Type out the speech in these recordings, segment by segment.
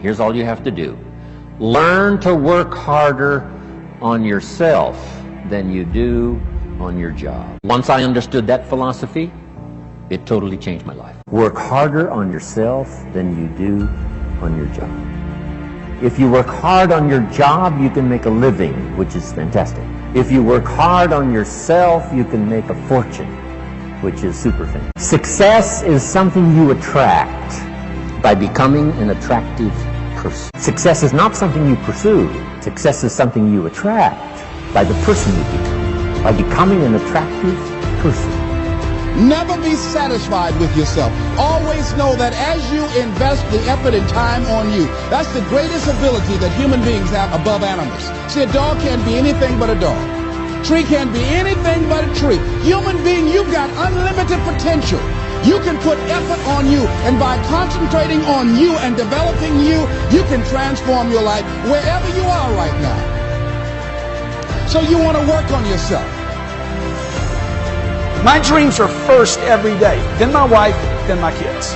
Here's all you have to do. Learn to work harder on yourself than you do on your job. Once I understood that philosophy, it totally changed my life. Work harder on yourself than you do on your job. If you work hard on your job, you can make a living, which is fantastic. If you work hard on yourself, you can make a fortune, which is super fantastic. Success is something you attract by becoming an attractive person. Success is not something you pursue. Success is something you attract by the person you become, by becoming an attractive person. Never be satisfied with yourself. Always know that as you invest the effort and time on you, that's the greatest ability that human beings have above animals. See, a dog can't be anything but a dog. Tree can't be anything but a tree. Human being, you've got unlimited potential. You can put effort on you, and by concentrating on you and developing you, you can transform your life wherever you are right now. So you want to work on yourself. My dreams are first every day, then my wife, then my kids.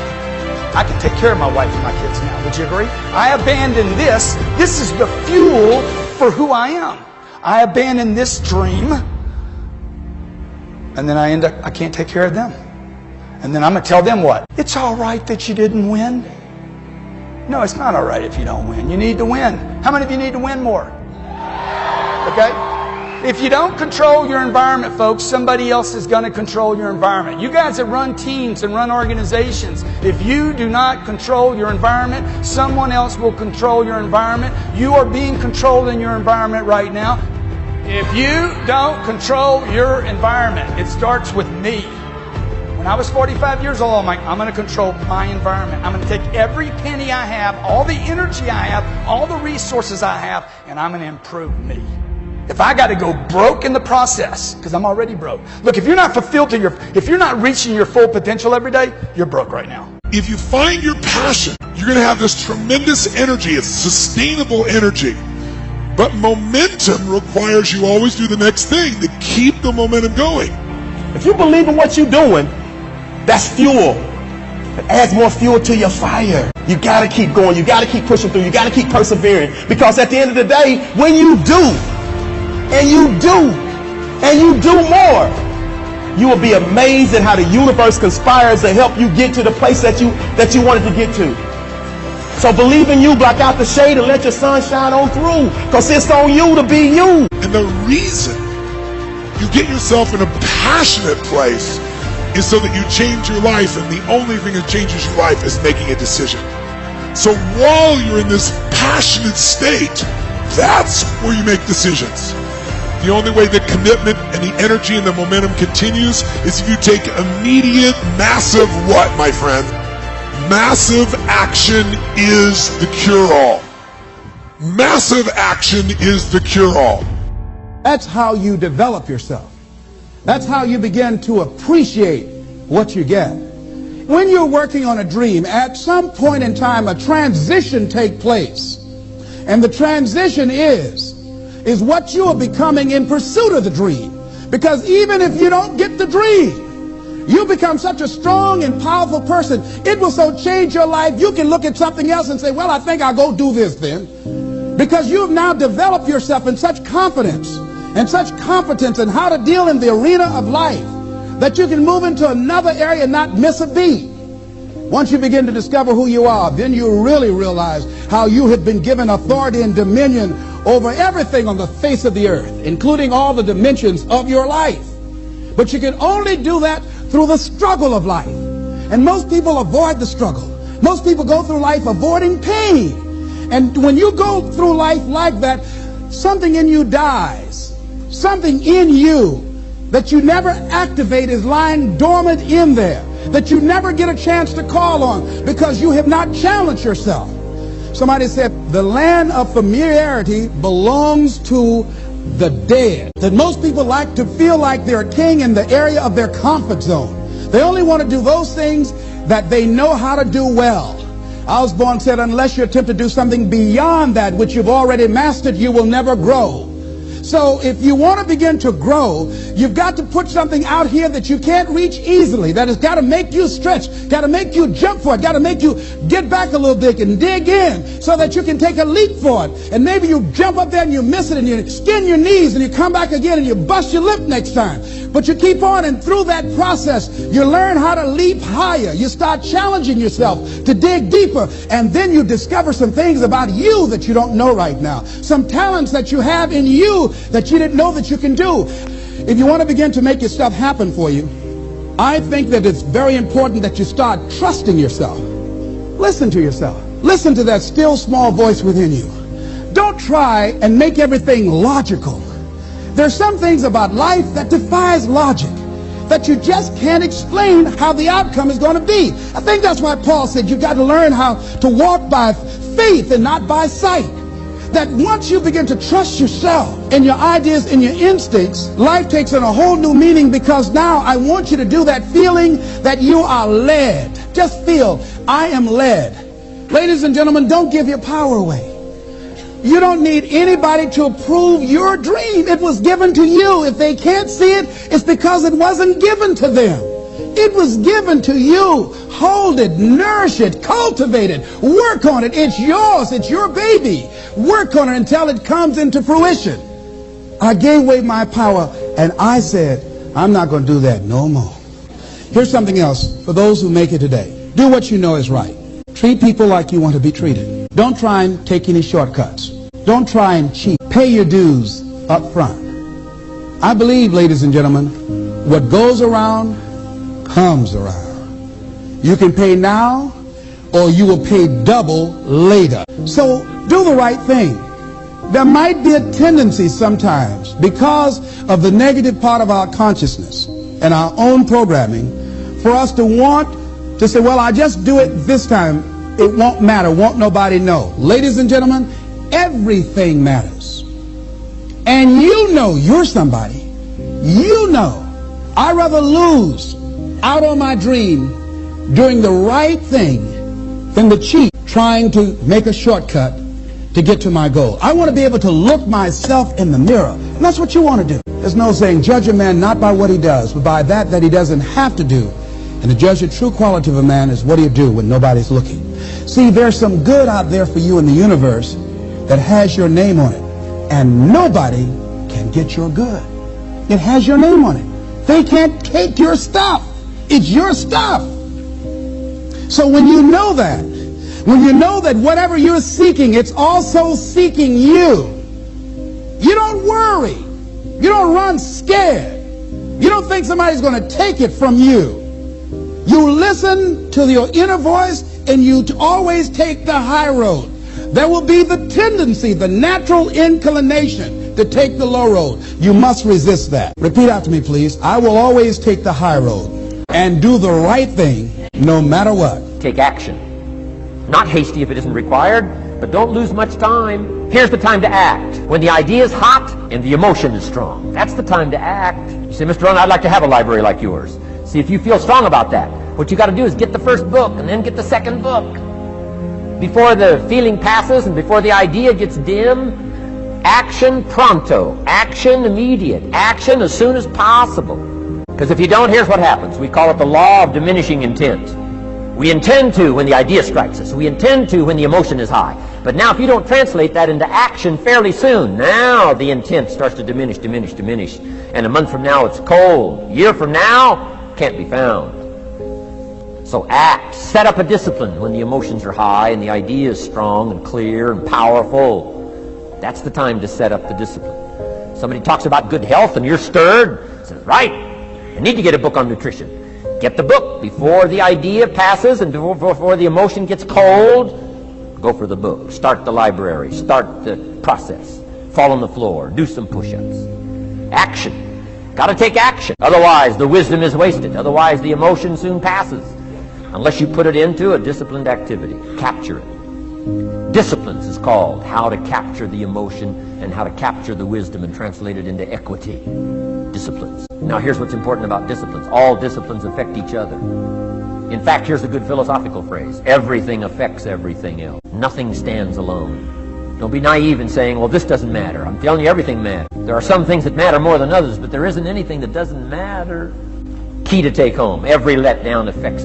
I can take care of my wife and my kids now, would you agree? I abandon this. This is the fuel for who I am. I abandon this dream, and then I can't take care of them. And then I'm going to tell them what? It's all right that you didn't win. No, it's not all right if you don't win. You need to win. How many of you need to win more? Okay? If you don't control your environment, folks, somebody else is going to control your environment. You guys that run teams and run organizations, if you do not control your environment, someone else will control your environment. You are being controlled in your environment right now. If you don't control your environment, it starts with me. When I was 45 years old, I'm like, I'm going to control my environment. I'm going to take every penny I have, all the energy I have, all the resources I have, and I'm going to improve me. If I got to go broke in the process, because I'm already broke. Look, if you're not fulfilled if you're not reaching your full potential every day, you're broke right now. If you find your passion, you're going to have this tremendous energy. It's sustainable energy. But momentum requires you always do the next thing to keep the momentum going. If you believe in what you're doing, that's fuel. It adds more fuel to your fire. You got to keep going. You got to keep pushing through. You got to keep persevering. Because at the end of the day, when you do, and you do more, you will be amazed at how the universe conspires to help you get to the place that you wanted to get to. So believe in you, block out the shade, and let your sun shine on through, because it's on you to be you. And the reason you get yourself in a passionate place is so that you change your life, and the only thing that changes your life is making a decision. So while you're in this passionate state, that's where you make decisions. The only way that commitment and the energy and the momentum continues is if you take immediate, massive what, my friend? Massive action is the cure-all. Massive action is the cure-all. That's how you develop yourself. That's how you begin to appreciate what you get. When you're working on a dream, at some point in time, a transition takes place. And the transition is what you are becoming in pursuit of the dream. Because even if you don't get the dream, you become such a strong and powerful person. It will so change your life, you can look at something else and say, well, I think I'll go do this then. Because you have now developed yourself in such confidence and such competence in how to deal in the arena of life that you can move into another area and not miss a beat. Once you begin to discover who you are, then you really realize how you have been given authority and dominion over everything on the face of the earth, including all the dimensions of your life. But you can only do that through the struggle of life. And most people avoid the struggle. Most people go through life avoiding pain. And when you go through life like that, something in you dies. Something in you that you never activate is lying dormant in there, that you never get a chance to call on because you have not challenged yourself. Somebody said the land of familiarity belongs to the dead. That most people like to feel like they're a king in the area of their comfort zone. They only want to do those things that they know how to do well. Osborne said, unless you attempt to do something beyond that which you've already mastered, you will never grow. So if you want to begin to grow, you've got to put something out here that you can't reach easily, that has got to make you stretch, got to make you jump for it, got to make you get back a little bit and dig in so that you can take a leap for it. And maybe you jump up there and you miss it and you skin your knees and you come back again and you bust your lip next time. But you keep on, and through that process, you learn how to leap higher. You start challenging yourself to dig deeper, and then you discover some things about you that you don't know right now. Some talents that you have in you that you didn't know that you can do. If you want to begin to make your stuff happen for you, I think that it's very important that you start trusting yourself. Listen to yourself. Listen to that still small voice within you. Don't try and make everything logical. There's some things about life that defies logic, that you just can't explain how the outcome is going to be. I think that's why Paul said you've got to learn how to walk by faith and not by sight. That once you begin to trust yourself and your ideas and your instincts, life takes on a whole new meaning, because now I want you to do that feeling that you are led. Just feel, I am led. Ladies and gentlemen, don't give your power away. You don't need anybody to approve your dream. It was given to you. If they can't see it, it's because it wasn't given to them. It was given to you. Hold it, nourish it, cultivate it, work on it. It's yours. It's your baby. Work on it until it comes into fruition. I gave away my power and I said, I'm not going to do that no more. Here's something else for those who make it today. Do what you know is right. Treat people like you want to be treated. Don't try and take any shortcuts. Don't try and cheat. Pay your dues up front. I believe, ladies and gentlemen, what goes around comes around. You can pay now, or you will pay double later. So do the right thing. There might be a tendency sometimes, because of the negative part of our consciousness and our own programming, for us to want to say, well, I just do it this time. It won't matter. Won't nobody know. Ladies and gentlemen, everything matters. And you know you're somebody. You know. I'd rather lose out on my dream doing the right thing than the cheat trying to make a shortcut to get to my goal. I want to be able to look myself in the mirror. And that's what you want to do. There's no saying, judge a man not by what he does, but by that he doesn't have to do. And to judge the true quality of a man is what do you do when nobody's looking. See, there's some good out there for you in the universe that has your name on it. And nobody can get your good. It has your name on it. They can't take your stuff. It's your stuff. So when you know that whatever you're seeking, it's also seeking you, you don't worry. You don't run scared. You don't think somebody's going to take it from you. You listen to your inner voice, and you always take the high road. There will be the tendency, the natural inclination to take the low road. You must resist that. Repeat after me, please. I will always take the high road and do the right thing no matter what. Take action. Not hasty if it isn't required, but don't lose much time. Here's the time to act. When the idea is hot and the emotion is strong. That's the time to act. You say, Mr. Rohn, I'd like to have a library like yours. See, if you feel strong about that, what you got to do is get the first book and then get the second book. Before the feeling passes and before the idea gets dim, action pronto, action immediate, action as soon as possible. Because if you don't, here's what happens. We call it the law of diminishing intent. We intend to when the idea strikes us. We intend to when the emotion is high. But now if you don't translate that into action fairly soon, now the intent starts to diminish. And a month from now it's cold. A year from now, can't be found. So act. Set up a discipline when the emotions are high and the idea is strong and clear and powerful. That's the time to set up the discipline. Somebody talks about good health and you're stirred. Says, right, I need to get a book on nutrition. Get the book before the idea passes and before the emotion gets cold. Go for the book. Start the library. Start the process. Fall on the floor. Do some push-ups. Action. Got to take action. Otherwise, the wisdom is wasted. Otherwise, the emotion soon passes. Unless you put it into a disciplined activity. Capture it. Disciplines is called how to capture the emotion and how to capture the wisdom and translate it into equity. Disciplines. Now, here's what's important about disciplines. All disciplines affect each other. In fact, here's a good philosophical phrase. Everything affects everything else. Nothing stands alone. Don't be naive in saying, well, this doesn't matter. I'm telling you, everything matters. There are some things that matter more than others, but there isn't anything that doesn't matter. Key to take home: every letdown affects